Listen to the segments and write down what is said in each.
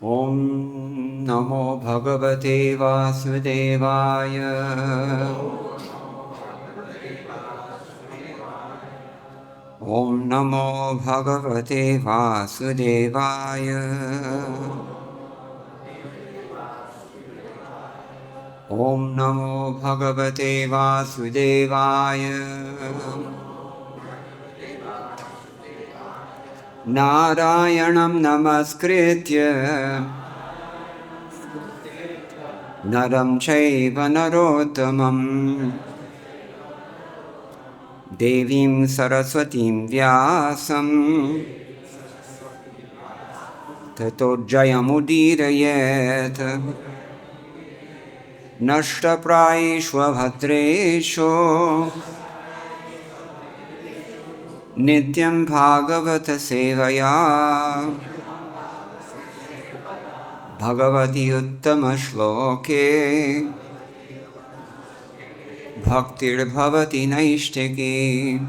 Om Namo Bhagavate Vasudevaya. Om Namo Bhagavate Vasudevaya. Om Namo Bhagavate Vasudevaya. Narayanam Namaskritya Naram Chaiva Narottamam Devim Saraswatim Vyasam Tato Jayamudirayet Nashta Praishva Bhadresho Nityam Bhagavata Sevaya Bhagavati Uttama Shloke Bhaktir Bhavati Naishtaki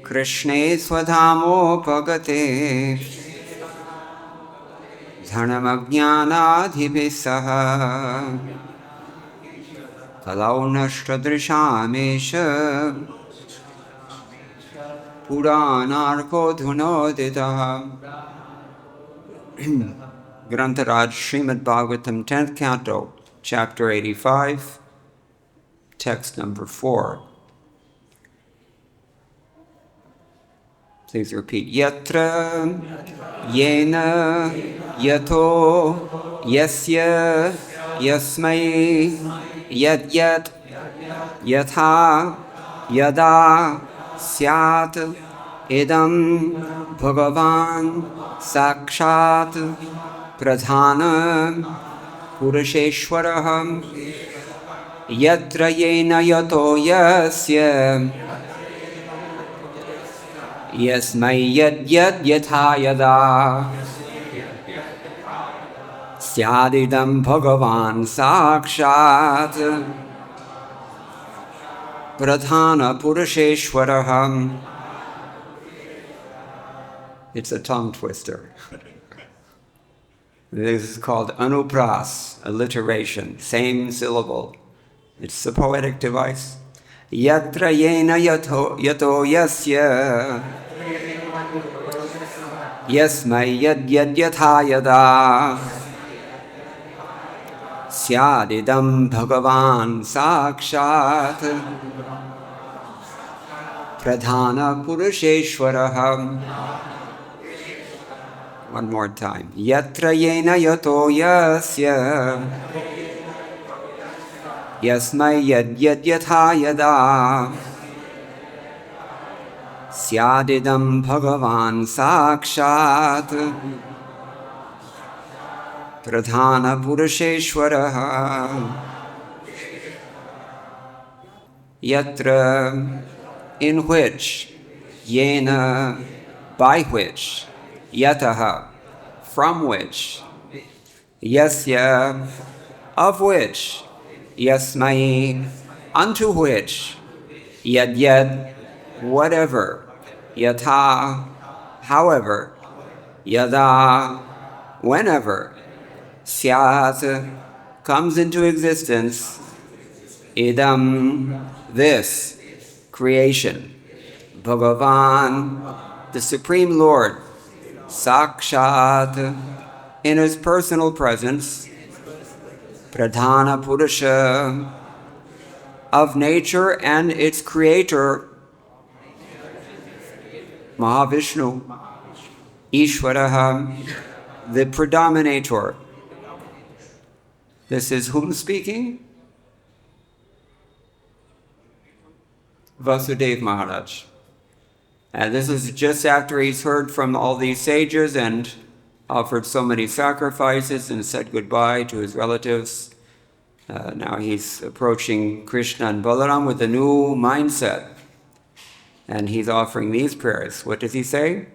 Krishne Swadhamo Pagate Dhanamajnanadhibisaha Kalau Nashtadrishamesha Puranarko Dhunoditaha. Grantaraj Srimad Bhagavatam 10th Canto, Chapter 85, Text number 4. Please repeat. Yatra, yena, yato, yasya, yasmai, yathā, yadā, syād, idam, bhagavān, sākṣāt, pradhāna-puruṣeśvaraḥ, yatra yena yato yasya, yasmai yathā yadā, syād idam bhagavān sākṣāt, pradhāna-puruṣeśvaraḥ. It's a tongue twister. This is called anupras, alliteration, same syllable. It's a poetic device. Yatra yena yato yasya, yasmai yathā yadā, syād idam bhagavān sākṣāt, pradhāna-puruṣeśvaraḥ. One more time. Yatra yena yato yasya, yasmai yathā yadā, syād idam bhagavān sākṣāt, pradhāna-puruṣeśvaraḥ. Yatra, in which, yena, by which, yataḥ, from which, yasya, of which, yasmai, unto which, yadyad, whatever, yathā, however, yadā, whenever, syāt, comes into existence, idam, this, creation, bhagavān, the Supreme Lord, sākṣāt, in his personal presence, pradhāna-puruṣa, of nature and its creator, Mahā-Viṣṇu, īśvaraḥ, the predominator. This is whom speaking? Vasudeva Maharaj. And this is just after he's heard from all these sages and offered so many sacrifices and said goodbye to his relatives. Now he's approaching Krishna and Balaram with a new mindset. And he's offering these prayers. What does he say?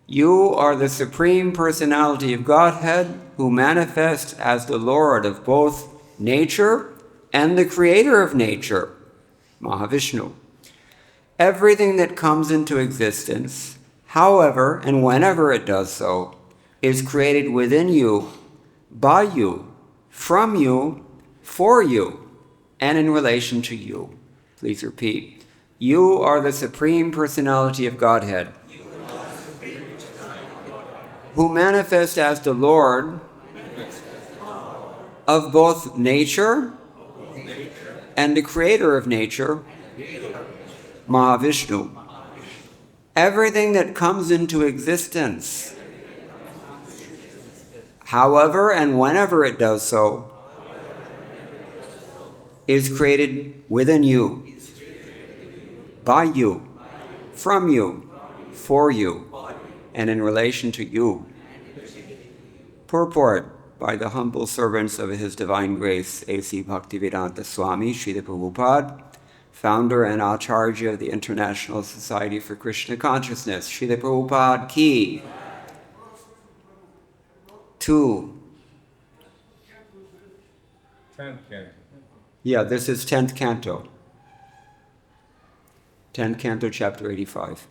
You are the Supreme Personality of Godhead who manifests as the Lord of both nature and the creator of nature, Mahā-Viṣṇu. Everything that comes into existence, however and whenever it does so, is created within you, by you, from you, for you, and in relation to you. Please repeat. You are the Supreme Personality of Godhead, who manifests as the Lord of both nature and the creator of nature, Mahā-Viṣṇu. Everything that comes into existence, however and whenever it does so, is created within you, by you, from you, for you, and in relation to you. Purport by the humble servants of His Divine Grace, A.C. Bhaktivedanta Swami, Srila Prabhupada, founder and Acharya of the International Society for Krishna Consciousness, Srila Prabhupada Ki. 2. Yeah, this is 10th canto. 10th canto, chapter 85.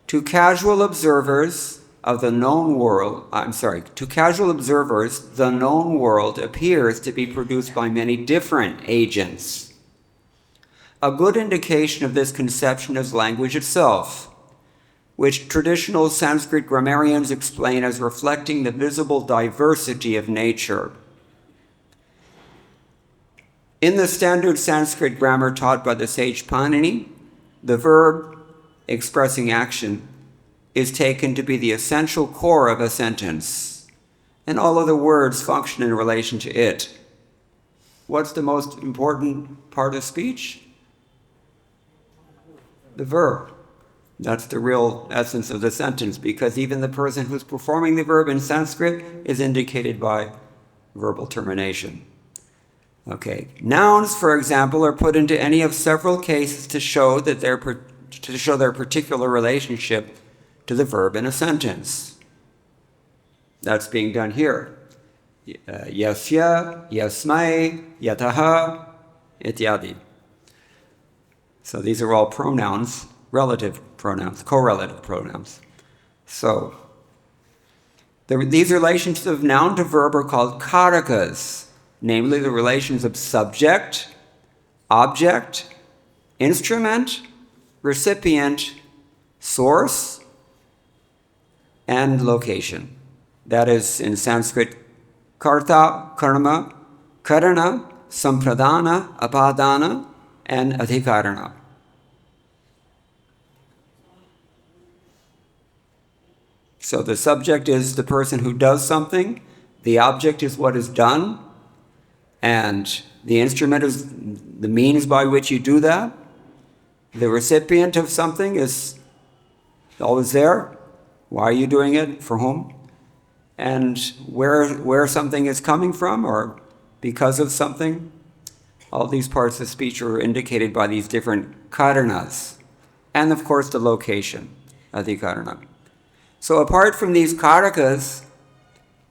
To casual observers, the known world appears to be produced by many different agents. A good indication of this conception is language itself, which traditional Sanskrit grammarians explain as reflecting the visible diversity of nature. In the standard Sanskrit grammar taught by the sage Pāṇini, the verb expressing action is taken to be the essential core of a sentence, and all other words function in relation to it. What's the most important part of speech? The verb. That's the real essence of the sentence, because even the person who's performing the verb in Sanskrit is indicated by verbal termination. Okay. Nouns, for example, are put into any of several cases to show their particular relationship to the verb in a sentence. That's being done here. Yasya, yasmai, yathā, ityādi. So these are all pronouns, relative pronouns, correlative pronouns. So these relations of noun to verb are called kārakas, namely the relations of subject, object, instrument, recipient, source, and location. That is in Sanskrit, karta, karma, karana, sampradhāna, apādhāna, and adhikarana. So the subject is the person who does something, the object is what is done, and the instrument is the means by which you do that. The recipient of something is always there. Why are you doing it? For whom? And where something is coming from, or because of something. All these parts of speech are indicated by these different kāranas. And of course the location, adhikarana. So apart from these kārakas,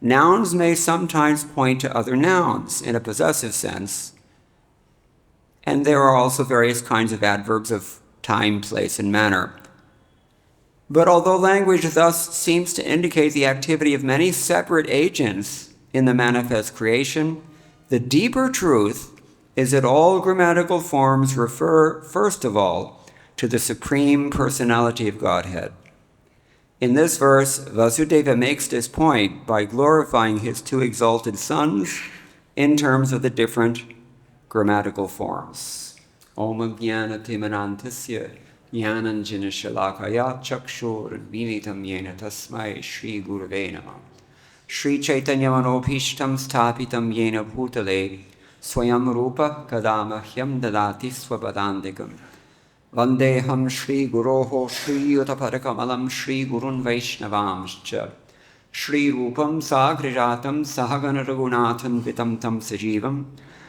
nouns may sometimes point to other nouns in a possessive sense. And there are also various kinds of adverbs of time, place, and manner. But although language thus seems to indicate the activity of many separate agents in the manifest creation, the deeper truth is that all grammatical forms refer, first of all, to the Supreme Personality of Godhead. In this verse, Vasudeva makes this point by glorifying his two exalted sons in terms of the different grammatical forms. Om jnana timanantasya jnananjana shalakaya chakshur vinitam yena tasmai Shri Gurave Namah. Shri Chaitanya Manobhishtam Sthapitam Yena Bhutale Swayam Rupa Kadamahyam Dadati Swabadandikam Vandeham Shri Guroho Shri Utaparakamalam Shri Gurun Vaishnavamscha Shri Rupam Sagrajatam Sahagana Raghunatham Vitam Tam Sajivam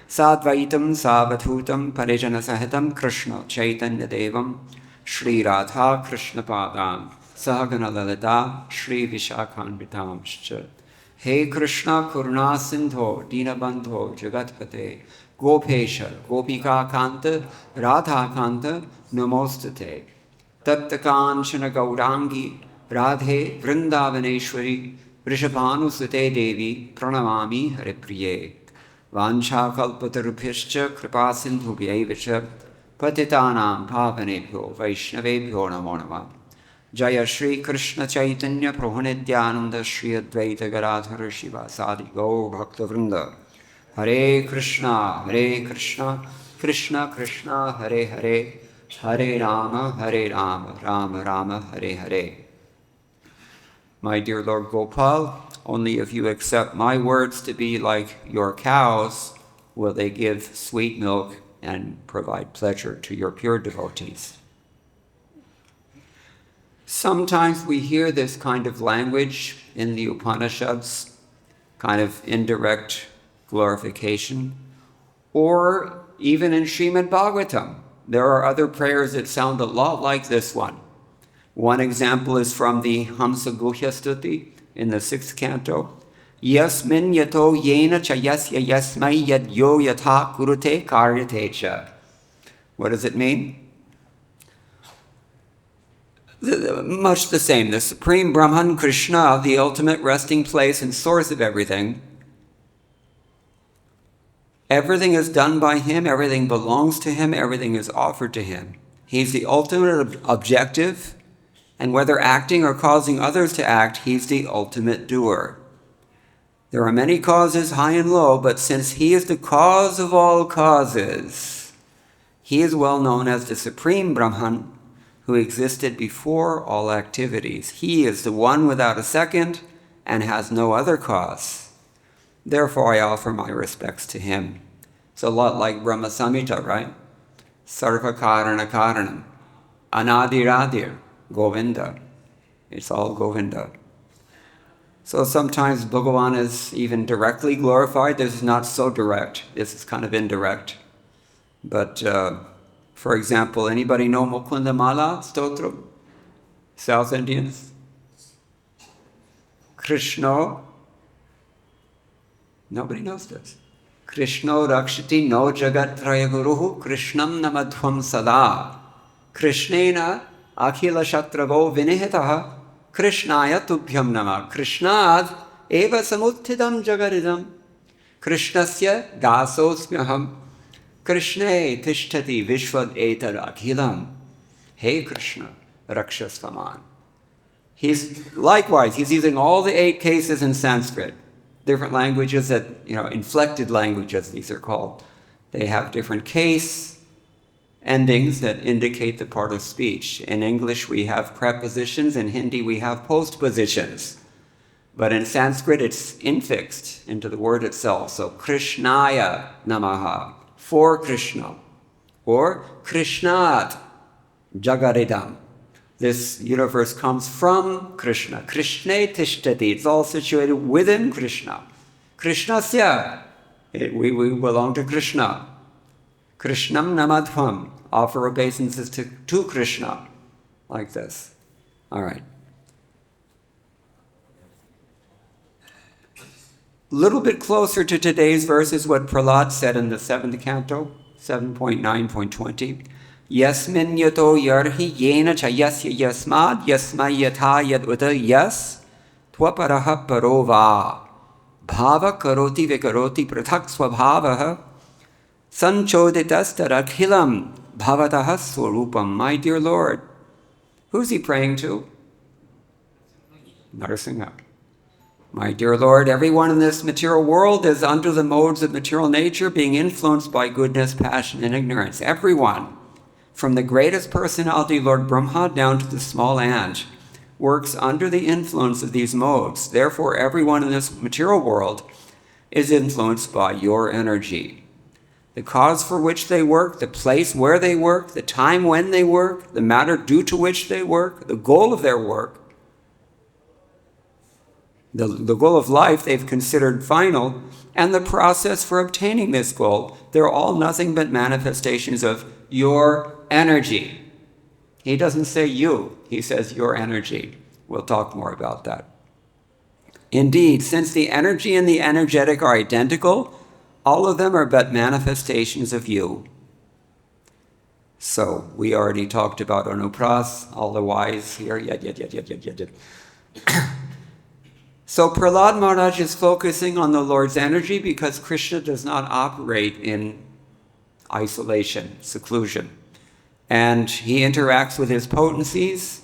Sadvaitam Savathutam Parijana Sahitam Krishna Chaitanya Devam Shri Radha Krishna Padam Sahagana Lalita Shri Vishakhanvitamscha. He Krishna Karuna Sindho Dinabandho Jagatpate Gopesha Gopika Kanta Radha Kanta Namostate Taptakanchana Gaurangi Radhe Vrindavaneshwari Vrishabhanusute Devi Pranamami Haripriye Vancha Kalpatarupishcha Kripasindhubhyevacha Patitanam Pavanebhyo Vaishnavebhyo Namo Namah. Jaya Shri Krishna Chaitanya Prabhu Nityananda Shri Advaita Gadadhara Shiva Sadi Gaur Bhakta Vrinda. Hare Krishna Krishna Krishna Hare Hare Hare Rama Rama Rama Hare Hare. My dear Lord Gopal, only if you accept my words to be like your cows will they give sweet milk and provide pleasure to your pure devotees. Sometimes we hear this kind of language in the Upanishads, kind of indirect glorification, or even in Srimad Bhagavatam. There are other prayers that sound a lot like this one. One example is from the Hamsa Guhya Stuti in the 6th canto. Yasmin yato yena cha yasya yasmai yadyo yathā kurute karyate cha. What does it mean? Much the same. The Supreme Brahman, Krishna, the ultimate resting place and source of everything. Everything is done by him, everything belongs to him, everything is offered to him. He's the ultimate objective, and whether acting or causing others to act, he's the ultimate doer. There are many causes, high and low, but since he is the cause of all causes, he is well known as the Supreme Brahman, who existed before all activities. He is the one without a second and has no other cause. Therefore, I offer my respects to him. It's a lot like Brahma Samhita, right? Sarva karana karanam, anadiradir, Govinda. It's all Govinda. So sometimes bhagavān is even directly glorified. This is not so direct. This is kind of indirect. But for example, anybody know Mukunda Mala Stotram? South Indians? Krishna. Nobody knows this. Krishna rakshati no jagatraya guruhu Krishnam namadhvam sada. Krishnena akhila shatravo vinihitaha Krishnaya tubhyam nama. Krishnad eva samuttidam jagaridam. Krishnasya dasosmyaham. Krishne tishtati vishvad etar akhilam. Hey Krishna, rakshasvaman. He's using all the 8 cases in Sanskrit. Different languages that, inflected languages, these are called. They have different case endings that indicate the part of speech. In English, we have prepositions. In Hindi, we have postpositions. But in Sanskrit, it's infixed into the word itself. So, Krishnaya namaha, for Krishna. Or, Krishnat jagaridam. This universe comes from Krishna. Krishne tishtati. It's all situated within Krishna. Krishnasya. We belong to Krishna. Krishnam namadhvam. Offer obeisances to Krishna. Like this. All right. A little bit closer to today's verse is what Prahlad said in the 7th canto, 7.9.20. Yasmin yato yarhi yena cha yasya yasmad yasmai yathā yadvata yas tvaparaha parova bhava karoti vikaroti prathak svabhavaha sanchoditas tarakhilam bhavataha swarupam. My dear Lord, who's he praying to? Narasimha. My dear Lord, everyone in this material world is under the modes of material nature, being influenced by goodness, passion, and ignorance. Everyone, from the greatest personality, Lord Brahma, down to the small ant, works under the influence of these modes. Therefore, everyone in this material world is influenced by your energy. The cause for which they work, the place where they work, the time when they work, the matter due to which they work, the goal of their work, The goal of life they've considered final, and the process for obtaining this goal, they're all nothing but manifestations of your energy. He doesn't say you, he says your energy. We'll talk more about that. Indeed, since the energy and the energetic are identical, all of them are but manifestations of you. So, we already talked about Anupras, all the whys here, yet. So Prahlad Maharaj is focusing on the Lord's energy because Krishna does not operate in isolation, seclusion. And he interacts with his potencies,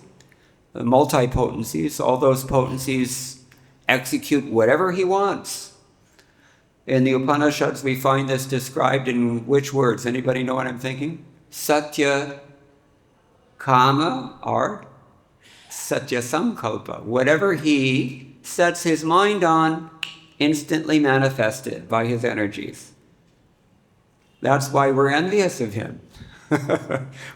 multi-potencies. All those potencies execute whatever he wants. In the Upanishads, we find this described in which words? Anybody know what I'm thinking? Satya, Kama, or Satya Samkalpa. Whatever he sets his mind on, instantly manifested by his energies. That's why we're envious of him.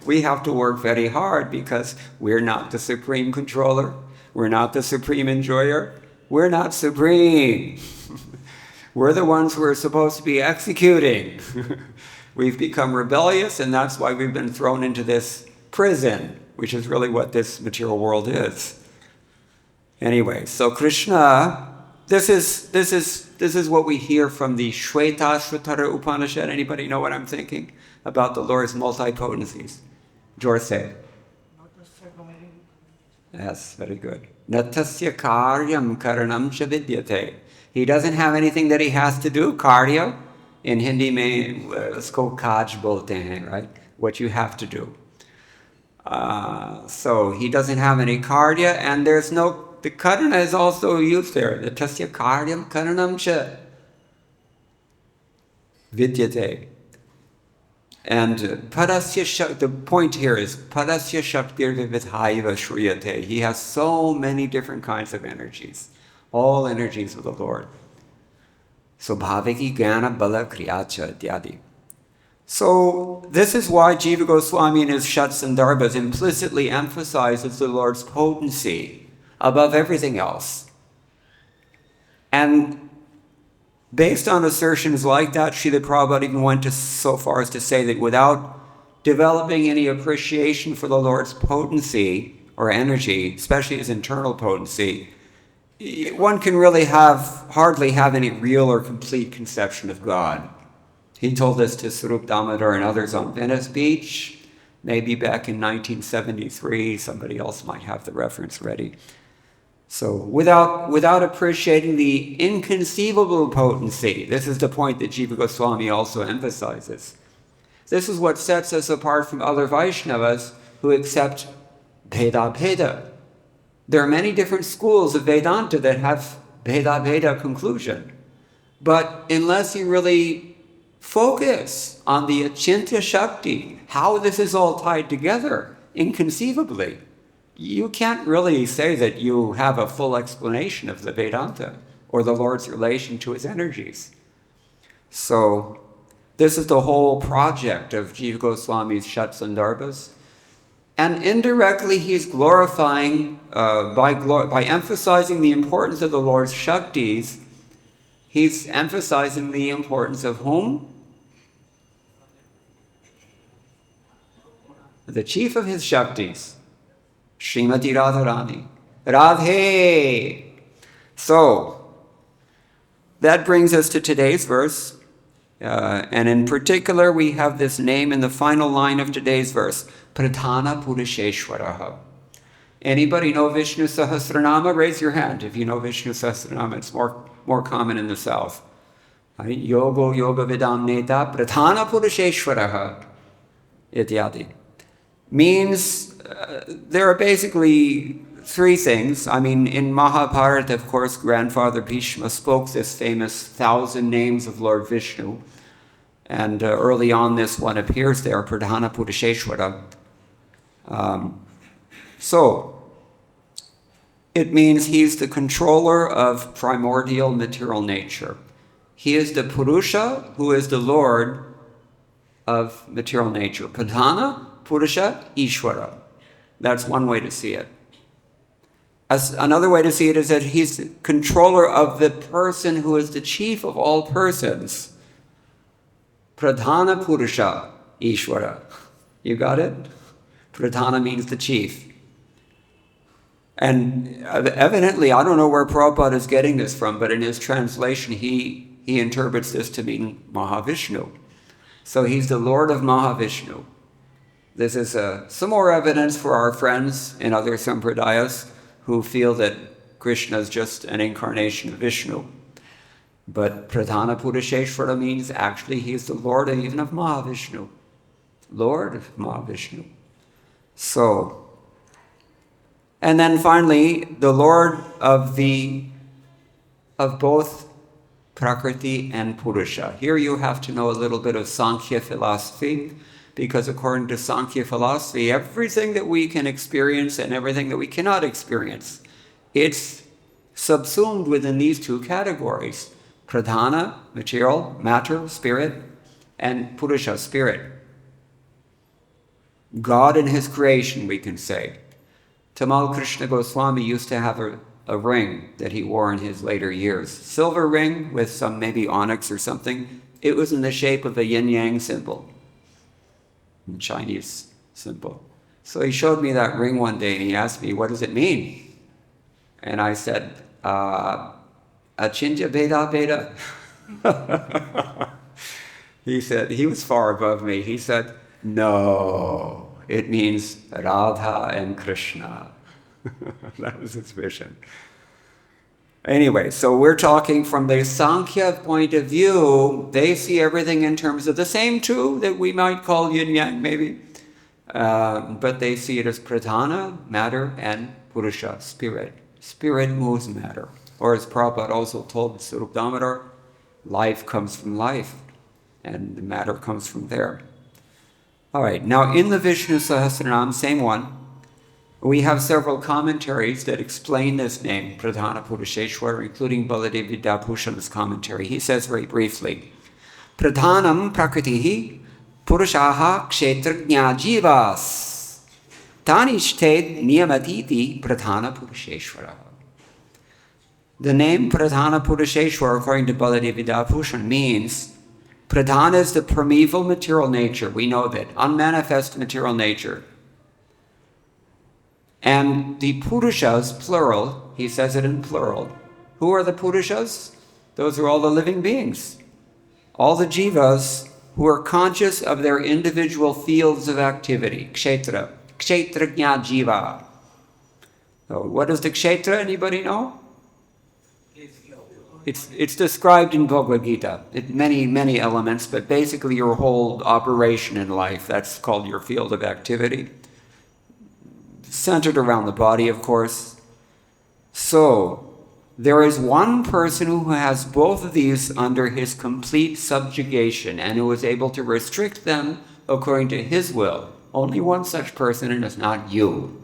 We have to work very hard because we're not the supreme controller. We're not the supreme enjoyer. We're not supreme. We're the ones who are supposed to be executing. We've become rebellious, and that's why we've been thrown into this prison, which is really what this material world is. Anyway, so Krishna, this is what we hear from the Shvetashvatara Upanishad. Anybody know what I'm thinking about the Lord's multi-potencies? George, say. Yes, very good. Natasya karyam karanam cha vidyate. He doesn't have anything that he has to do. Karya, in Hindi mein usko kaj bolte hain, right? What you have to do. So he doesn't have any karya, and there's no. The karana is also used there. The tasya karyam karanam cha vidyate. And the point here is padasya shaktir vividhaiva shriyate. He has so many different kinds of energies. All energies of the Lord. So bhaviki jnana bala kriyacha ityadi. So this is why Jiva Goswami in his Shats and Darbhas implicitly emphasizes the Lord's potency above everything else. And based on assertions like that, Srila Prabhupada even went so far as to say that without developing any appreciation for the Lord's potency or energy, especially his internal potency, one can really hardly have any real or complete conception of God. He told this to Sarup Damodar and others on Venice Beach, maybe back in 1973. Somebody else might have the reference ready. So without appreciating the inconceivable potency, this is the point that Jiva Goswami also emphasizes. This is what sets us apart from other Vaishnavas who accept Bheda. There are many different schools of Vedanta that have Bheda conclusion. But unless you really focus on the Achintya Shakti, how this is all tied together, inconceivably, you can't really say that you have a full explanation of the Vedanta or the Lord's relation to his energies. So this is the whole project of Jiva Goswami's Shats and Darbhas. And indirectly he's glorifying, by emphasizing the importance of the Lord's Shaktis, he's emphasizing the importance of whom? The chief of his Shaktis. Srimati Radharani. Radhe! So, that brings us to today's verse. And in particular, we have this name in the final line of today's verse. Pradhāna-puruṣeśvaraḥ. Anybody know Vishnu Sahasranama? Raise your hand if you know Vishnu Sahasranama. It's more common in the south. Right? Yoga vidam neta pradhāna-puruṣeśvaraḥ. Ityadi. Means there are basically three things. I mean, in Mahabharata, of course, Grandfather Bhishma spoke this famous 1,000 names of Lord Vishnu. And early on, this one appears there, pradhāna-puruṣeśvaraḥ. So, it means he's the controller of primordial material nature. He is the Purusha, who is the Lord of material nature. Pradhāna-puruṣa īśvaraḥ. That's one way to see it. As another way to see it is that he's the controller of the person who is the chief of all persons. Pradhāna-puruṣa, īśvaraḥ. You got it? Pradhāna means the chief. And evidently, I don't know where Prabhupada is getting this from, but in his translation, he interprets this to mean Mahā-Viṣṇu. So he's the Lord of Mahā-Viṣṇu. This is some more evidence for our friends in other sampradayas who feel that Krishna is just an incarnation of Vishnu. But pradhāna-puruṣeśvaraḥ means actually he is the Lord even of Mahā-Viṣṇu. Lord of Mahā-Viṣṇu. So, and then finally, the Lord of both Prakriti and Purusha. Here you have to know a little bit of Sankhya philosophy, because according to Sankhya philosophy, everything that we can experience and everything that we cannot experience, it's subsumed within these two categories. Pradhāna, material, matter, spirit, and Purusha, spirit. God in his creation, we can say. Tamal Krishna Goswami used to have a ring that he wore in his later years. Silver ring with some maybe onyx or something. It was in the shape of a yin-yang symbol. Chinese symbol. So he showed me that ring one day and he asked me, what does it mean? And I said, Achintya Veda Veda. He said, he was far above me. He said, no, it means Radha and Krishna. That was his vision. Anyway, so we're talking from the Sankhya point of view. They see everything in terms of the same two that we might call yin-yang maybe. But they see it as pradhāna, matter, and purusha, spirit. Spirit moves matter. Or as Prabhupada also told Swarup Damodar, life comes from life, and the matter comes from there. All right, now in the Vishnu Sahasranam, same one, we have several commentaries that explain this name, pradhāna-puruṣeśvaraḥ, including Baladev Vidyabhushan's commentary. He says very briefly, Pradhanam prakritihi purushaha kshetrajñā jivas tanishted niyamatiti pradhāna-puruṣeśvaraḥ. The name pradhāna-puruṣeśvaraḥ, according to Baladev Vidyabhushan, means pradhāna is the primeval material nature. We know that, unmanifest material nature. And the Purushas, plural, he says it in plural. Who are the Purushas? Those are all the living beings. All the jivas who are conscious of their individual fields of activity. Kshetra. Kshetrajñā jiva. So what is the kshetra? Anybody know? It's described in Bhagavad Gita. Many elements, but basically your whole operation in life, that's called your field of activity. Centered around the body, of course. So, there is one person who has both of these under his complete subjugation and who is able to restrict them according to his will. Only one such person, and it's not you.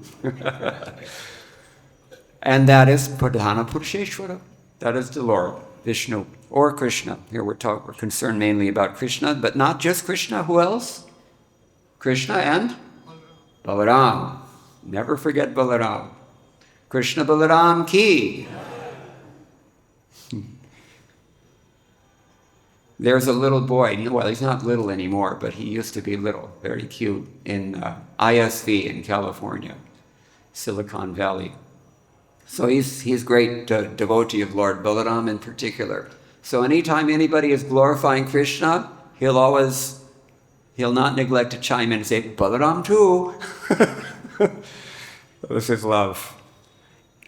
And that is pradhāna-puruṣeśvaraḥ. That is the Lord, Vishnu, or Krishna. Here we're concerned mainly about Krishna, but not just Krishna. Who else? Krishna and Balaram. Never forget Balaram. Krishna Balaram ki. There's a little boy, well, he's not little anymore, but he used to be little, very cute, in ISV in California, Silicon Valley. So he's great devotee of Lord Balaram in particular. So anytime anybody is glorifying Krishna, he'll not neglect to chime in and say, Balaram too. This is love.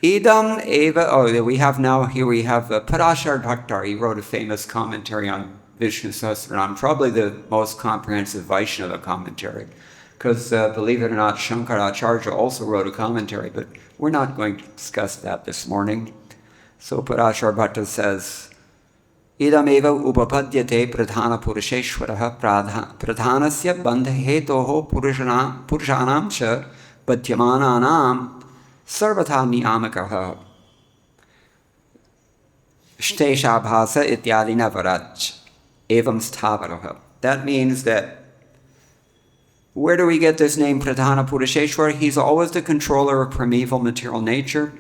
Idam eva, we have Parashar Bhaktar. He wrote a famous commentary on Vishnu Sahasranam, probably the most comprehensive Vaishnava commentary. Because believe it or not, Shankaracharya also wrote a commentary, but we're not going to discuss that this morning. So Parashar Bhakta says, Idam eva upapadyate pradhāna-puruṣeśvaraḥ pradhānasya bandhahetoho purushanam cha Bhatyamananam sarvatha niyamakaha shteshabhasa ityadina varaj evam sthavaraha. That means that, where do we get this name Pradhāna-puruṣeśvaraḥ? He's always the controller of primeval material nature.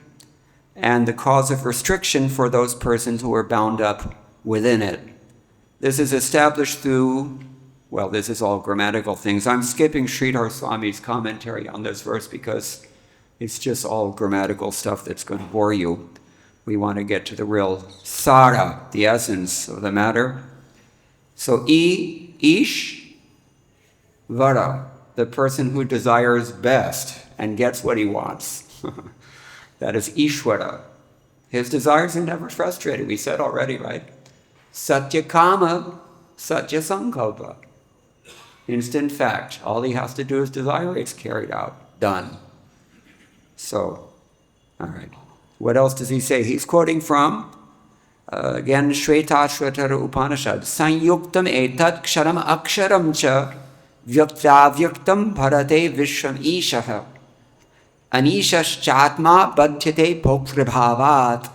and the cause of restriction for those persons who are bound up within it. This is established through, well, this is all grammatical things. I'm skipping Sridhar Swami's commentary on this verse because it's just all grammatical stuff that's going to bore you. We want to get to the real sara, the essence of the matter. So, īśvaraḥ, the person who desires best and gets what he wants. That is īśvaraḥ. His desires are never frustrated. We said already, right? Satyakama, satyasankalpa. Instant fact. All he has to do is desire, it's carried out. Done. So, all right. What else does he say? He's quoting from, again, Shvetashvatara Upanishad. Sanyuktam etat ksharam aksharam cha vyaktavyaktam bharate vishram īśah anishaśchatma badhyate bhoktribhavat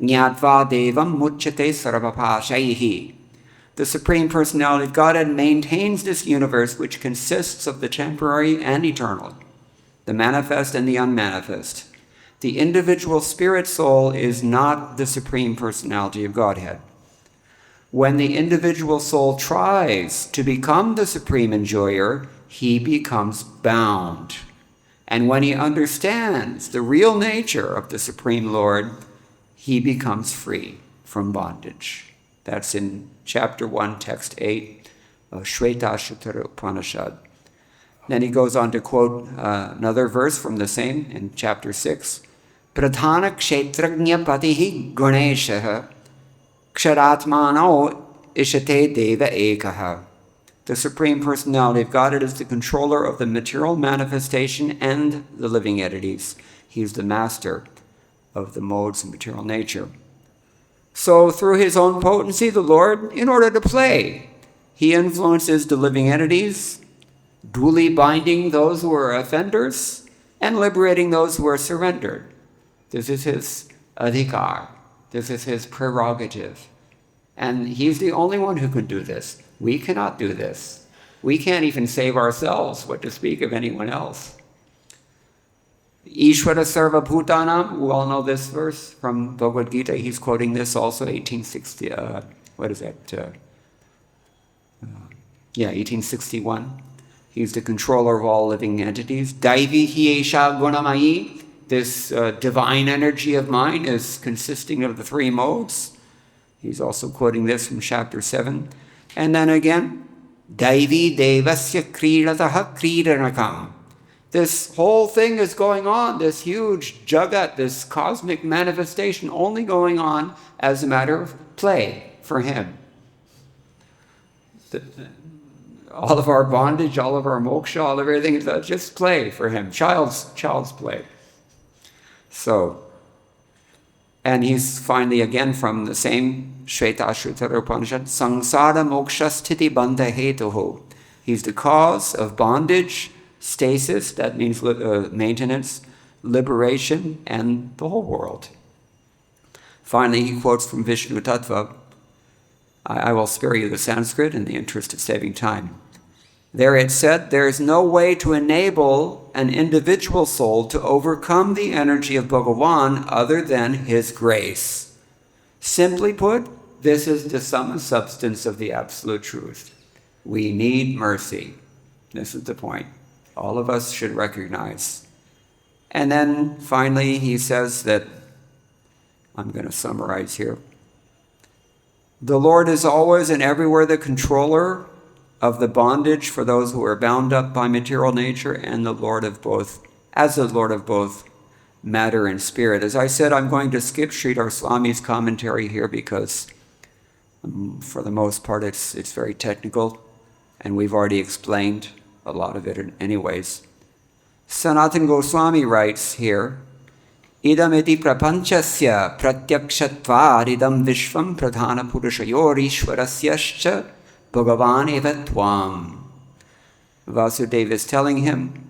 nyatva devam muchyate sarvapāṣaihi. The Supreme Personality of Godhead maintains this universe which consists of the temporary and eternal, the manifest and the unmanifest. The individual spirit soul is not the Supreme Personality of Godhead. When the individual soul tries to become the supreme enjoyer, he becomes bound. And when he understands the real nature of the Supreme Lord, he becomes free from bondage. That's in chapter 1, text 8 of Shvetashvatara Upanishad. Then he goes on to quote another verse from the same in chapter 6. Pradhāna-kshetrajña patihi ganeshah ksharatmano ishate deva ekaha. The Supreme Personality of Godhead is the controller of the material manifestation and the living entities. He's the master of the modes of material nature. So through his own potency, the Lord, in order to play, he influences the living entities, duly binding those who are offenders and liberating those who are surrendered. This is his adhikar. This is his prerogative. And he's the only one who can do this. We cannot do this. We can't even save ourselves, what to speak of anyone else. Ishvara sarva bhutanam, we all know this verse from Bhagavad Gita. He's quoting this also, 1860, 1861. He's the controller of all living entities. Daivi hi esha gunamayi. This divine energy of mine is consisting of the three modes. He's also quoting this from chapter 7. And then again, Daivi devasya kridataha kridanakam. This whole thing is going on, this huge jagat, this cosmic manifestation, only going on as a matter of play for him. All of our bondage, all of our moksha, all of everything is just play for him, child's play. So, and he's finally again from the same Shvetashvatara Upanishad, Saṅsāra moksha-sthiti bandha hetuho. He's the cause of bondage, stasis, that means maintenance, liberation, and the whole world. Finally, he quotes from Viṣṇu Tattva. I will spare you the Sanskrit in the interest of saving time. There it said, there is no way to enable an individual soul to overcome the energy of bhagavān other than his grace. Simply put, this is the sum and substance of the absolute truth. We need mercy. This is the point. All of us should recognize. And then finally he says that, I'm going to summarize here. The Lord is always and everywhere the controller of the bondage for those who are bound up by material nature, and the Lord of both, as the Lord of both matter and spirit. As I said, I'm going to skip Sridhar Swami's commentary here because for the most part it's very technical, and we've already explained a lot of it anyways. Sanatana Goswami writes here, idam iti prapanchasya pratyakshatvad idam vishvam pradhāna-puruṣa īśvaraḥ bhagavān eva tvam. Vasudeva is telling him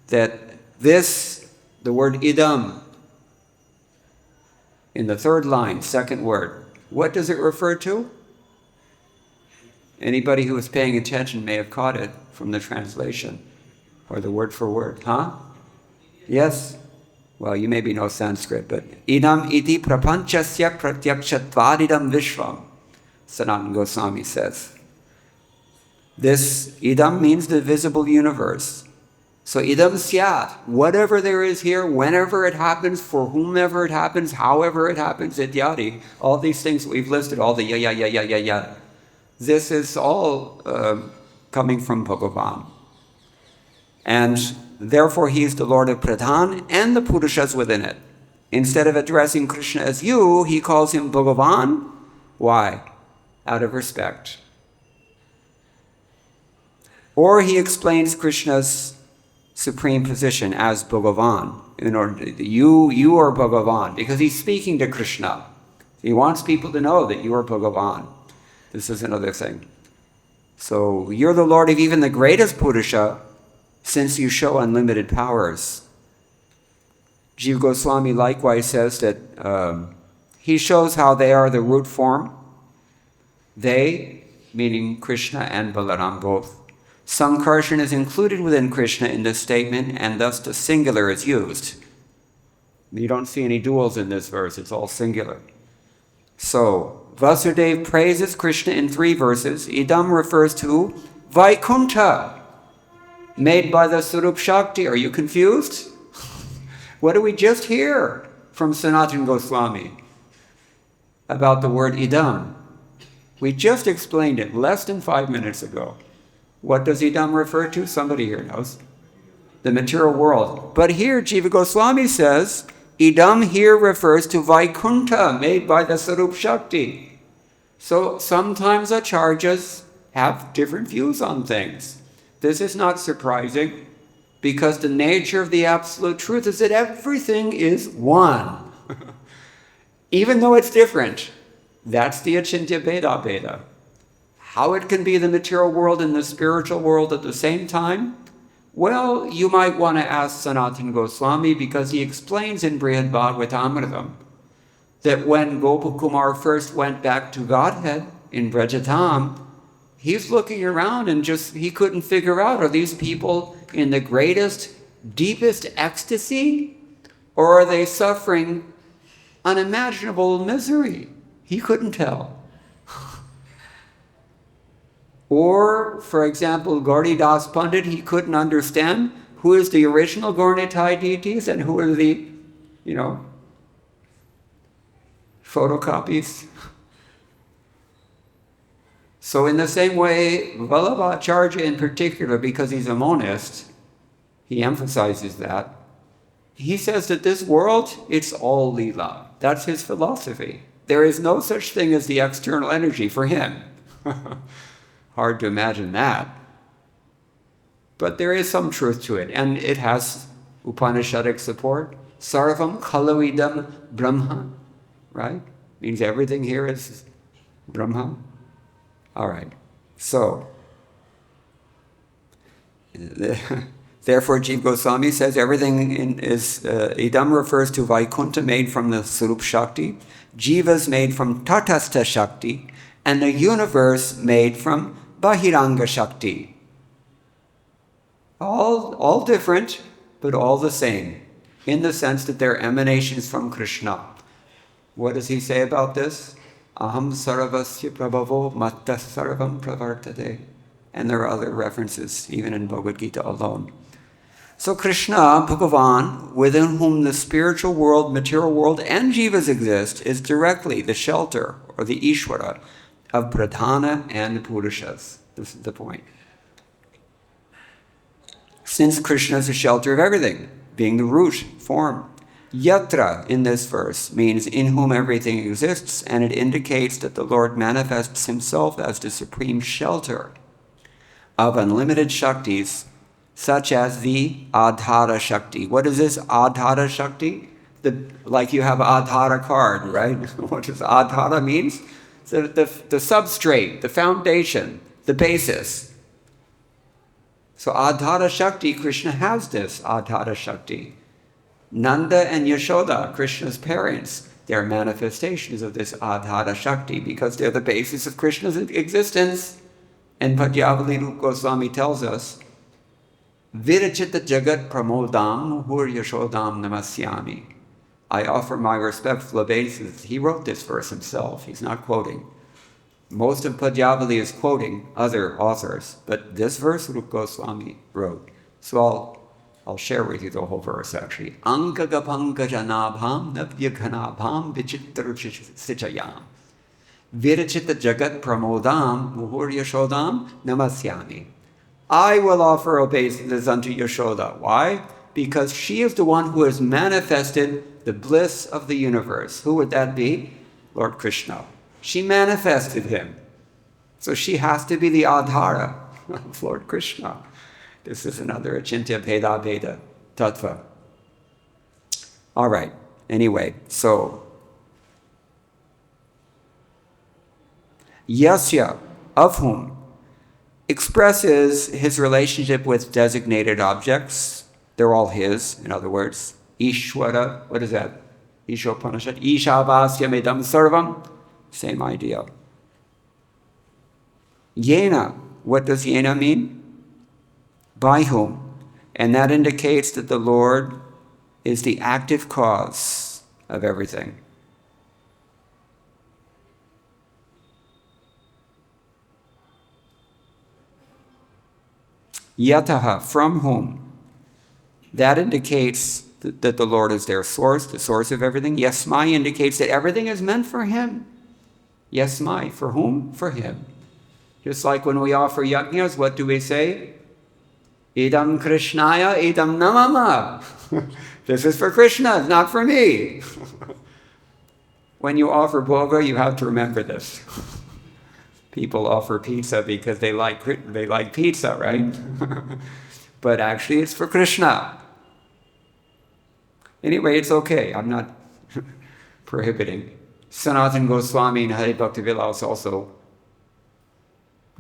that this, the word idam, in the third line, second word, what does it refer to? Anybody who was paying attention may have caught it from the translation, or the word for word, huh? Yes, well, you maybe know Sanskrit, but idam iti prapanchasya pratyakshatvādidam vishvam, Sanatana Goswami says. This idam means the visible universe. So idam syād, whatever there is here, whenever it happens, for whomever it happens, however it happens, ityadi, all these things we've listed, all the ya. This is all coming from bhagavān. And therefore he is the Lord of pradhāna and the puruṣas within it. Instead of addressing Krishna as you, he calls him bhagavān. Why? Out of respect. Or he explains Krishna's supreme position as bhagavān. In order to, you are bhagavān, because he's speaking to Krishna. He wants people to know that you are bhagavān. This is another thing. So you're the Lord of even the greatest Purusha, since you show unlimited powers. Jiva Goswami likewise says that he shows how they are the root form. They, meaning Krishna and Balaram both. Sankarshan is included within Krishna in this statement, and thus the singular is used. You don't see any duals in this verse, it's all singular. So, Vasudeva praises Krishna in 3 verses. Idam refers to Vaikuntha, made by the Surup Shakti. Are you confused? What do we just hear from Sanatana Goswami about the word idam? We just explained it less than 5 minutes ago. What does idam refer to? Somebody here knows. The material world. But here Jiva Goswami says, idam here refers to Vaikuntha, made by the Sarup Shakti. So sometimes acharyas have different views on things. This is not surprising, because the nature of the absolute truth is that everything is one. Even though it's different. That's the achintya bheda. How it can be the material world and the spiritual world at the same time? Well, you might want to ask Sanatana Goswami, because he explains in Brihad Bhagavatamritam that when Gopakumar first went back to Godhead in Brajatam, he's looking around and he couldn't figure out, are these people in the greatest, deepest ecstasy, or are they suffering unimaginable misery? He couldn't tell. Or, for example, Gauridas Pandit, he couldn't understand who is the original Gaurnitai deities and who are the, photocopies. So in the same way, Vallabhacharya in particular, because he's a monist, he emphasizes that. He says that this world, it's all lila. That's his philosophy. There is no such thing as the external energy for him. Hard to imagine that. But there is some truth to it, and it has Upanishadic support. Sarvam khalu idam Brahma, right? Means everything here is Brahma. All right. So, therefore, Jiva Goswami says everything is, idam refers to Vaikuntha, made from the Surup Shakti, Jivas made from Tatastha Shakti, and the universe made from Bahiranga Shakti. All different, but all the same, in the sense that they're emanations from Krishna. What does he say about this? Aham sarvasya prabhavo matta sarvam pravartate. And there are other references, even in Bhagavad Gita alone. So Krishna, Bhagavan, within whom the spiritual world, material world, and jivas exist, is directly the shelter, or the īśvaraḥ, of pradhāna and puruṣas. This is the point. Since Krishna is the shelter of everything, being the root form. Yatra in this verse means in whom everything exists, and it indicates that the Lord manifests himself as the supreme shelter of unlimited shaktis, such as the Adhara Shakti. What is this Adhara Shakti? Like you have Adhara card, right? What does Adhara means? The substrate, the foundation, the basis. So Adhara Shakti, Krishna has this Adhara Shakti. Nanda and Yashoda, Krishna's parents, they're manifestations of this Adhara Shakti because they're the basis of Krishna's existence. And Padmavali Goswami tells us Virachita jagat pramodam muhur yashodam namasyami. I offer my respectful obeisances. He wrote this verse himself. He's not quoting. Most of Padyavali is quoting other authors, but this verse Rupa Goswami wrote. So I'll share with you the whole verse actually. Ankagapankajanabham navyaganabham vichitrasichayam. Virachita jagat pramodam muhur yashodam namasyami. I will offer obeisances unto Yashoda. Why? Because she is the one who has manifested the bliss of the universe. Who would that be? Lord Krishna. She manifested him. So she has to be the adhara of Lord Krishna. This is another achintya bheda bheda tattva. All right. Anyway, so yasya, of whom, expresses his relationship with designated objects. They're all his, in other words. Īśvaraḥ, what is that? Ishopanishad. Īśvaraḥ idam sarvam. Same idea. Yena, what does yena mean? By whom? And that indicates that the Lord is the active cause of everything. Yatāḥ, from whom? That indicates that the Lord is their source, the source of everything. Yasmai indicates that everything is meant for him. Yasmai, for whom? For him. Just like when we offer yajnas, what do we say? Idam Krishnaya, idam namama. This is for Krishna, it's not for me. When you offer bhoga, you have to remember this. People offer pizza because they like pizza, right? But actually it's for Krishna. Anyway, it's okay. I'm not prohibiting. Sanatana Goswami in Hari Bhakti Vilas also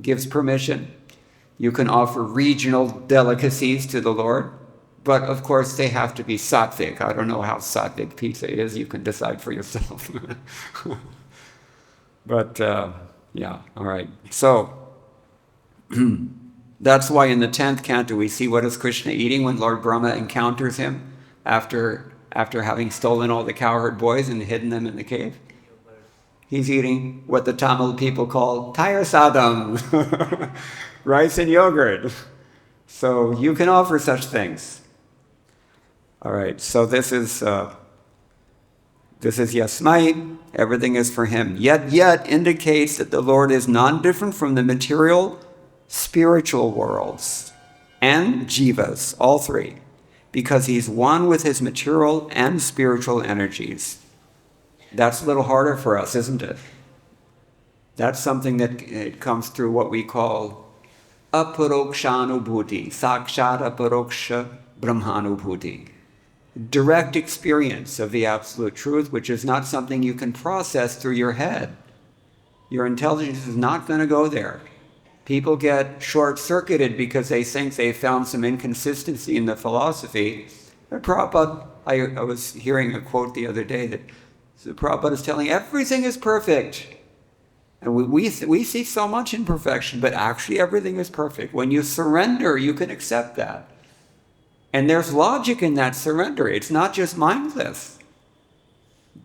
gives permission. You can offer regional delicacies to the Lord, but of course they have to be sattvic. I don't know how sattvic pizza is. You can decide for yourself. But yeah, all right. So that's why in the 10th canto we see what is Krishna eating when Lord Brahma encounters him after having stolen all the cowherd boys and hidden them in the cave. He's eating what the Tamil people call tire sadam, rice and yogurt. So you can offer such things. All right, so this is yasmai, everything is for him. Yet indicates that the Lord is non-different from the material, spiritual worlds and jivas, all three, because he's one with his material and spiritual energies. That's a little harder for us, isn't it? That's something that it comes through what we call aparokshanubhuti, sākṣāt aparoksha brahmanubhuti. Direct experience of the absolute truth, which is not something you can process through your head. Your intelligence is not going to go there. People get short-circuited because they think they found some inconsistency in the philosophy. But Prabhupada, I was hearing a quote the other day that Prabhupada is telling everything is perfect. And we see so much imperfection, but actually everything is perfect. When you surrender, you can accept that. And there's logic in that surrender. It's not just mindless.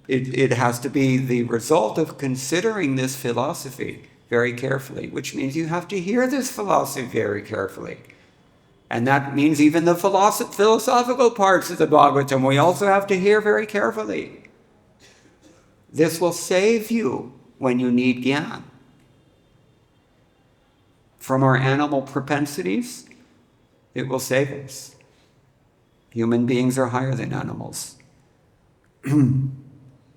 It has to be the result of considering this philosophy very carefully, which means you have to hear this philosophy very carefully. And that means even the philosophical parts of the Bhagavatam we also have to hear very carefully. This will save you when you need jnana. From our animal propensities, it will save us. Human beings are higher than animals. And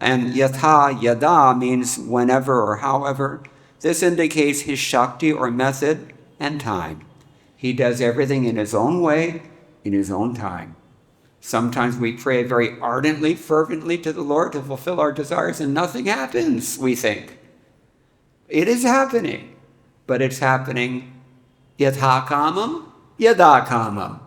yathā, yadā means whenever or however. This indicates his shakti or method and time. He does everything in his own way, in his own time. Sometimes we pray very ardently, fervently to the Lord to fulfill our desires and nothing happens, we think. It is happening, but it's happening yathā kāmam, yadā kāmam.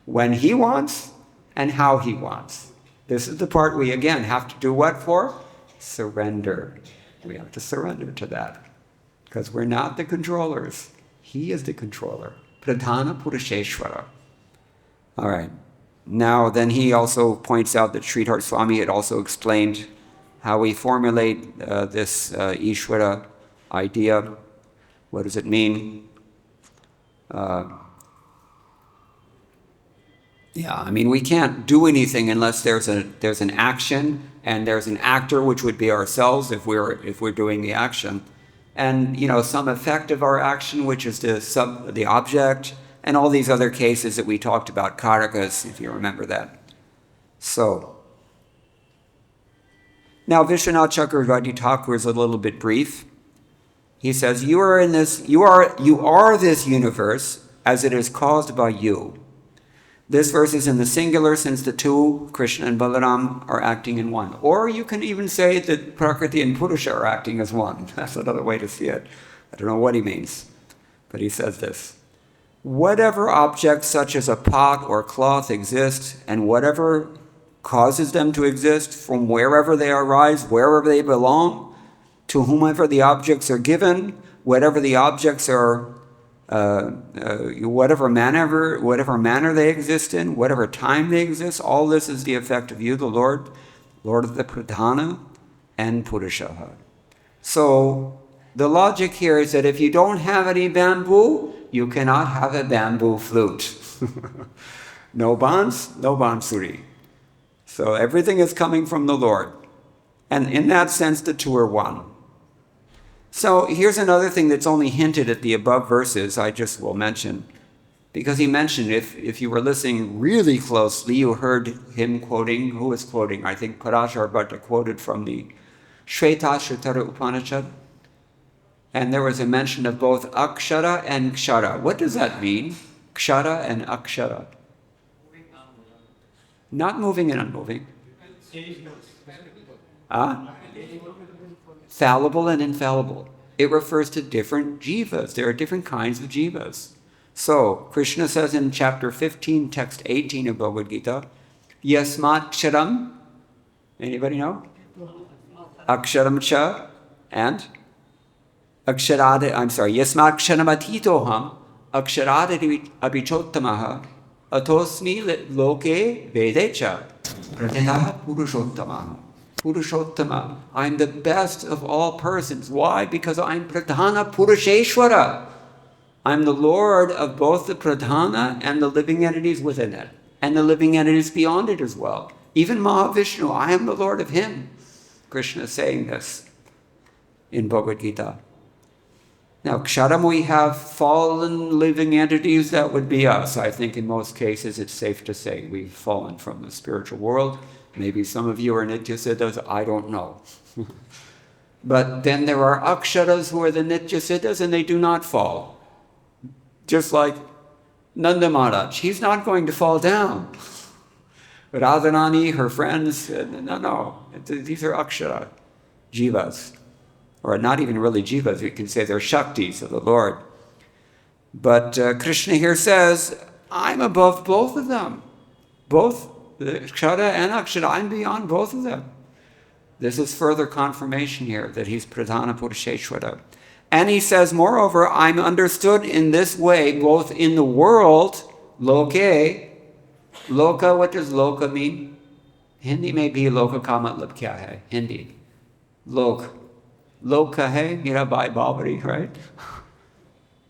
When he wants and how he wants. This is the part we, again, have to do what for? Surrender. We have to surrender to that. Because we're not the controllers. He is the controller. Pradhāna-puruṣeśvaraḥ. All right. Now, then he also points out that Sridhar Swami had also explained how we formulate this īśvara idea. What does it mean? We can't do anything unless there's an action and there's an actor, which would be ourselves if we're doing the action, and some effect of our action, which is the object, and all these other cases that we talked about, kārakas, if you remember that. So now Vishwanath Chakravarti Thakur is a little bit brief. He says, you are this universe as it is caused by you. This verse is in the singular since the two, Krishna and Balaram, are acting in one. Or you can even say that Prakriti and Purusha are acting as one. That's another way to see it. I don't know what he means, but he says this. Whatever objects such as a pot or cloth exist, and whatever causes them to exist, from wherever they arise, wherever they belong, to whomever the objects are given, whatever the objects are, whatever manner they exist in, whatever time they exist, all this is the effect of you, the Lord of the pradhāna and puruṣa. So the logic here is that if you don't have any bamboo, you cannot have a bamboo flute. No bans, no bansuri. So everything is coming from the Lord. And in that sense, the two are one. So here's another thing that's only hinted at the above verses, I just will mention. Because he mentioned, if you were listening really closely, you heard him quoting, who was quoting? I think Parashar Bhatta quoted from the Shvetashvatara Upanishad. And there was a mention of both akshara and kshara. What does that mean? Kshara and akshara. Not moving and unmoving. Fallible and infallible. It refers to different jivas. There are different kinds of jivas. So, Krishna says in chapter 15, text 18 of Bhagavad Gita, Yasmat ksharam, anybody know? Aksharam cha, and? Yasmat ksharam aksharade abhichottamaha, atosmi loke vedecha, pradhāna-puruṣeśvaraḥ. Purushottama, I'm the best of all persons. Why? Because I'm pradhāna-puruṣeśvaraḥ. I'm the Lord of both the pradhāna and the living entities within it, and the living entities beyond it as well. Even Mahā-Viṣṇu, I am the Lord of him. Krishna is saying this in Bhagavad Gita. Now, ksharam, we have fallen living entities, that would be us. I think in most cases it's safe to say we've fallen from the spiritual world. Maybe some of you are nityasiddhas, I don't know. But then there are aksharas who are the nityasiddhas and they do not fall. Just like Nanda Maharaj, he's not going to fall down. Radharani, her friends, no. These are akshara, jivas. Or not even really jivas, you can say they're shaktis of the Lord. But Krishna here says, I'm above both of them. Both the kshara and akshara, I'm beyond both of them. This is further confirmation here that he's pradhāna-puruṣeśvaraḥ. And he says, moreover, I'm understood in this way, both in the world, loke. Loka, what does loka mean? Hindi may be loka ka matlab kya hai? Hindi. Lok. Loka hai, Mirabai Bhavati, right?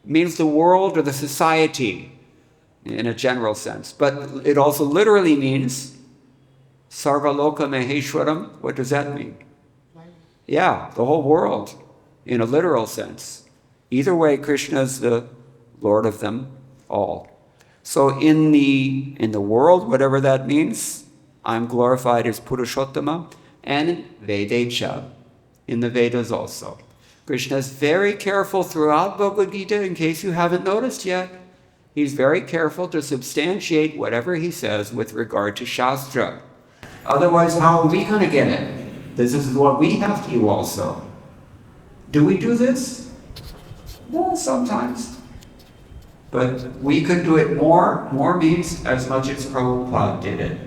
Means the world or the society in a general sense. But it also literally means sarvaloka maheshwaram. What does that mean? Yeah, the whole world in a literal sense. Either way, Krishna is the Lord of them all. So in the world, whatever that means, I'm glorified as Purushottama, and Vedecha, in the Vedas also. Krishna is very careful throughout Bhagavad Gita, in case you haven't noticed yet. He's very careful to substantiate whatever he says with regard to Shastra. Otherwise, how are we going to get it? This is what we have to do also. Do we do this? Well, sometimes. But we could do it more. More means as much as Prabhupada did it.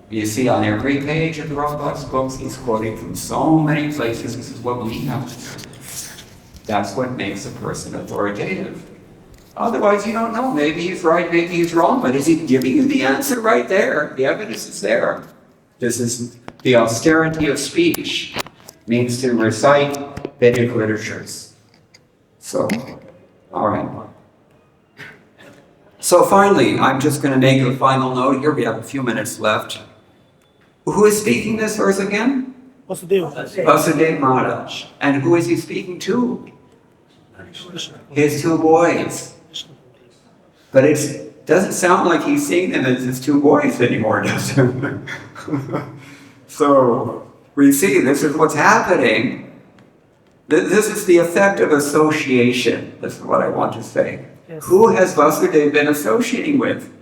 You see on every page of the Prabhupada's books, he's quoting from so many places. This is what we have to do. That's what makes a person authoritative. Otherwise, you don't know. Maybe he's right, maybe he's wrong, but is he giving you the answer right there? The evidence is there. This is the austerity of speech, means to recite Vedic literatures. So, all right. So finally, I'm just going to make a final note here. We have a few minutes left. Who is speaking this verse again? Vasudeva Maharaj. And who is he speaking to? His two boys. But it doesn't sound like he's seeing them as his two boys anymore, does it? So we see this is what's happening. This is the effect of association. This is what I want to say. Yes. Who has Vasudeva been associating with?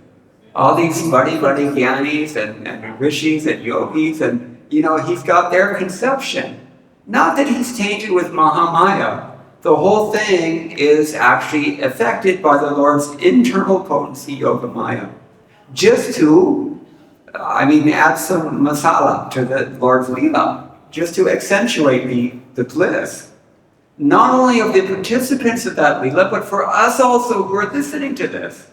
All these buddy gyanis and rishis and yogis, and he's got their conception. Not that he's tainted with Mahamaya. The whole thing is actually affected by the Lord's internal potency, Yogamaya. Just to, add some masala to the Lord's Leela, just to accentuate the bliss. Not only of the participants of that Leela, but for us also who are listening to this.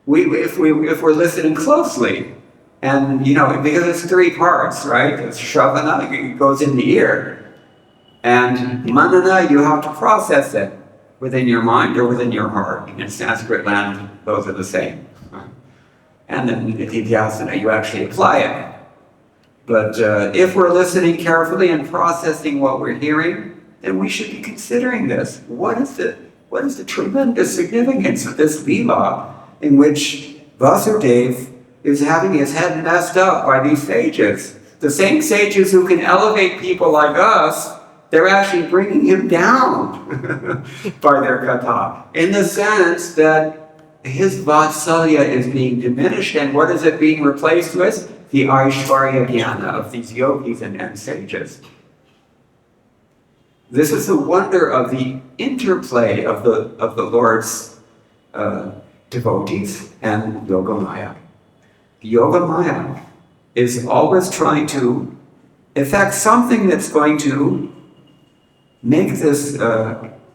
If we're listening closely, and because it's three parts, right? It's Shravana, it goes in the ear. And manana, you have to process it within your mind or within your heart. In Sanskrit land, those are the same. And then nidhyasana, you actually apply it. But if we're listening carefully and processing what we're hearing, then we should be considering this. What is the tremendous significance of this Leela in which Vasudeva is having his head messed up by these sages? The same sages who can elevate people like us, they're actually bringing him down by their katha, in the sense that his vatsalya is being diminished, and what is it being replaced with? The īśvaraḥ yena of these yogis and sages. This is the wonder of the interplay of the Lord's devotees and Yogamaya. Yogamaya is always trying to effect something that's going to make this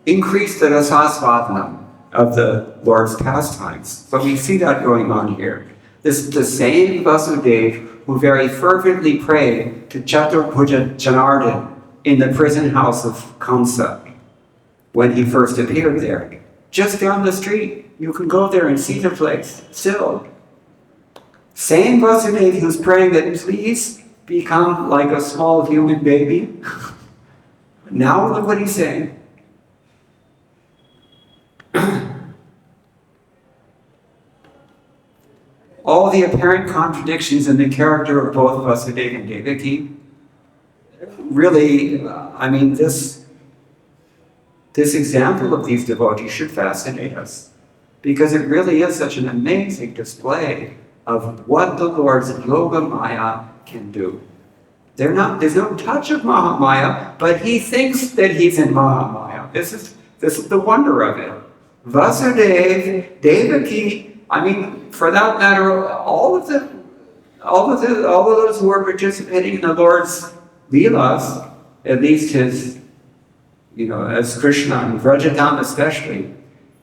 increase the rasasvadana of the Lord's pastimes. So we see that going on here. This is the same Vasudeva who very fervently prayed to Chaturpuja Janardhan in the prison house of Kamsa when he first appeared there. Just down the street, you can go there and see the place still. Same Vasudeva who's praying that please become like a small human baby. Now look what he's saying. All the apparent contradictions in the character of both Vasudeva and Devaki, really, this example of these devotees should fascinate us, because it really is such an amazing display of what the Lord's Yogamaya can do. There's no touch of Mahamaya, but he thinks that he's in Mahamaya. This is the wonder of it. Vasudeva, Devaki, for that matter, all of those who are participating in the Lord's Leelas, at least his, as Krishna and Vrajadam especially,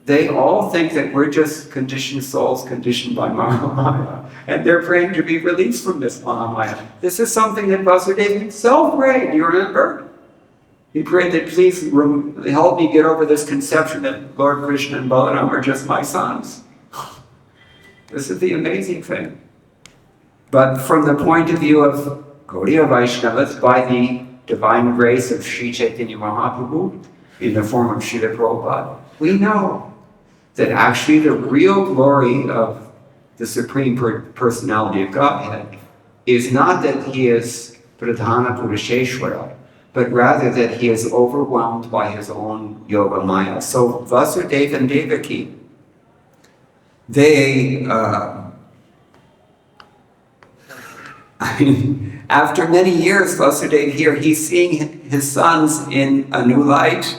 they all think that we're just conditioned souls conditioned by Mahamaya, and they're praying to be released from this Mahamaya. This is something that Vasudeva himself prayed, do you remember? He prayed that please help me get over this conception that Lord Krishna and Balaram are just my sons. This is the amazing thing. But from the point of view of Gaudiya Vaishnavas, by the divine grace of Sri Chaitanya Mahaprabhu, in the form of Srila Prabhupada, we know that actually the real glory of the Supreme Personality of Godhead is not that he is pradhāna-puruṣeśvaraḥ, but rather that he is overwhelmed by his own yoga maya. So Vasudeva and Devaki, they, after many years, Vasudeva here, he's seeing his sons in a new light.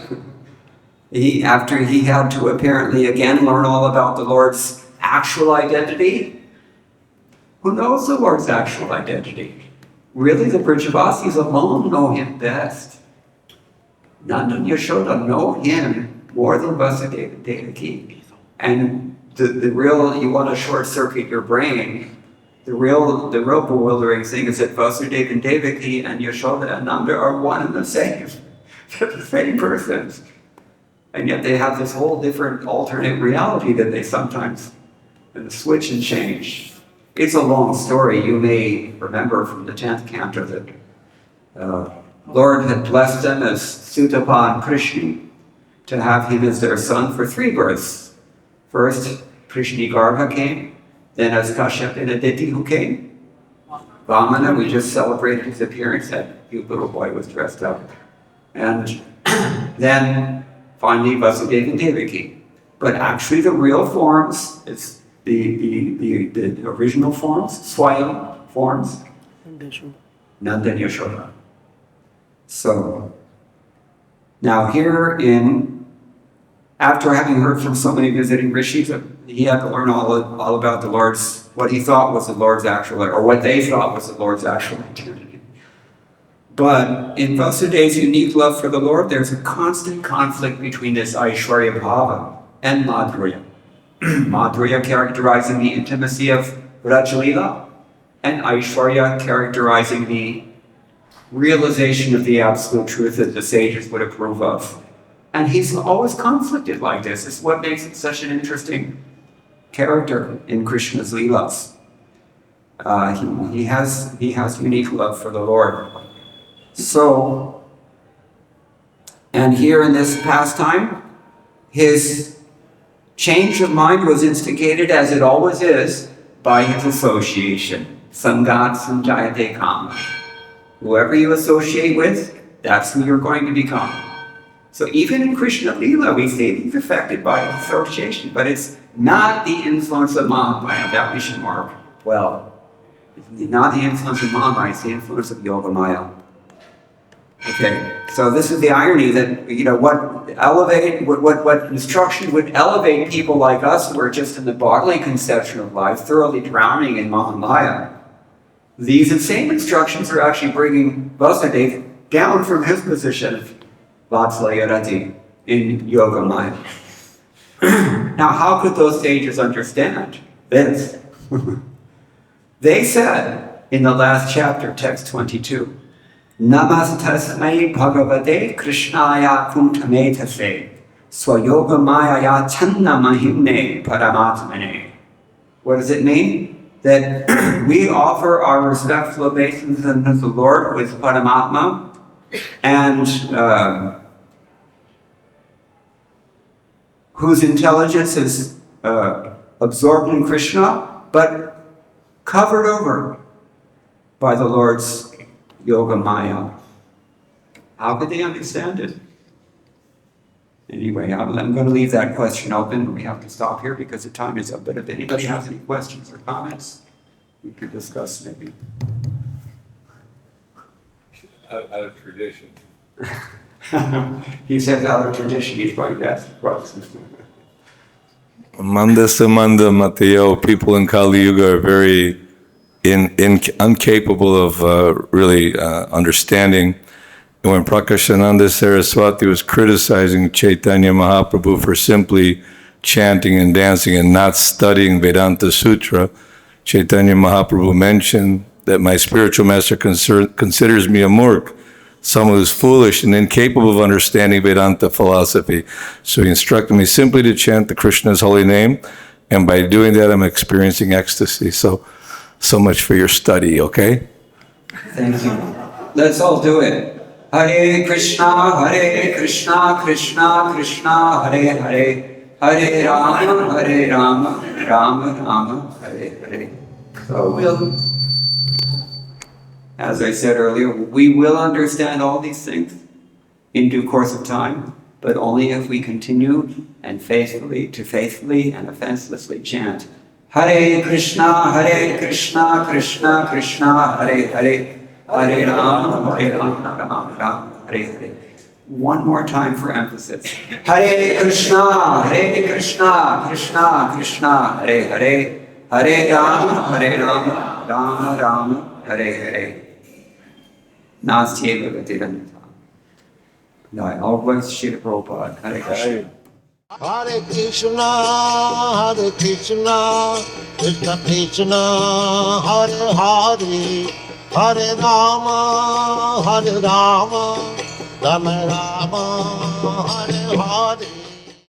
After he had to apparently again learn all about the Lord's actual identity. Who knows the Lord's actual identity? Really, the Brajavasis alone know him best. Nanda and Yashoda know him more than Vasudeva and Devaki. And the real, you want to short circuit your brain. The real bewildering thing is that Vasudeva and Devaki and Yashoda and Nanda are one and the same. They're the same persons. And yet they have this whole different alternate reality that they sometimes switch and change. It's a long story. You may remember from the 10th canto that Lord had blessed them as Sutapa and Krishna to have him as their son for 3 births. First, Krishna Garbha came, then as Kashyap and Aditi who came. Vamana, we just celebrated his appearance, that cute little boy was dressed up. And then finally Vasudeva and Devaki. But actually the real forms, it's the original forms, Swayam forms, Nanda and Yashoda. So, now here after having heard from so many visiting rishis, he had to learn all about the Lord's, what he thought was the Lord's actual, or what they thought was the Lord's actual identity. But in Vasudeva's unique love for the Lord, there's a constant conflict between this Aishwarya Bhava and Madhurya. Madhurya characterizing the intimacy of Rajalila, and Aishwarya characterizing the realization of the absolute truth that the sages would approve of. And he's always conflicted like this. It's what makes it such an interesting character in Krishna's Leelas. He has unique love for the Lord. So, and here in this pastime, his change of mind was instigated, as it always is, by his association. Sangat sanjayate kama. Whoever you associate with, that's who you're going to become. So even in Krishna Leela, we say he's affected by association, but it's not the influence of Mahā-Viṣṇu, that we should mark well. It's not the influence of Mahā-Viṣṇu, it's the influence of Yoga Maya. Okay, so this is the irony that, what instruction would elevate people like us who are just in the bodily conception of life, thoroughly drowning in Mahamaya. These same instructions are actually bringing Vasudeva down from his position of Vatsalayarati in Yoga Maya. Now, how could those sages understand this? They said in the last chapter, text 22, Namastasmai bhagavate krishnaya kuntametase swayoga maya channa mahimne paramatmane. What does it mean? That we offer our respectful obeisance unto the Lord with Paramatma, and whose intelligence is absorbed in Krishna, but covered over by the Lord's Yoga Maya. How could they understand it? Anyway, I'm going to leave that question open. We have to stop here because the time is up. But if anybody has any questions or comments, we could discuss maybe. Out of tradition. He says out of tradition, he's going to ask the question. Mandasa Mateo, people in Kali Yuga are very incapable of really understanding. And when Prakashananda Saraswati was criticizing Chaitanya Mahaprabhu for simply chanting and dancing and not studying Vedanta Sutra, Chaitanya Mahaprabhu mentioned that my spiritual master considers me a murk, someone who's foolish and incapable of understanding Vedanta philosophy. So he instructed me simply to chant the Krishna's holy name, and by doing that I'm experiencing ecstasy. So much for your study, okay? Thank you. Let's all do it. Hare Krishna, Krishna Krishna, Hare Hare, Hare Rama, Rama, Hare Hare. So as I said earlier, we will understand all these things in due course of time, but only if we continue and faithfully and offenselessly chant Hare Krishna, Krishna Krishna, Hare Hare, Hare Rama, Rama, Hare Hare. One more time for emphasis. Hare Krishna, Krishna Krishna, Hare Hare, Hare Rama, Rama, Hare Hare. Nastye Bhagavate Vandita. All voice Srila Prabhupada. Hare Krishna. Hare Krishna, Krishna Krishna, Hare Hare, Hare Rama, Rama Rama, Hare Hare.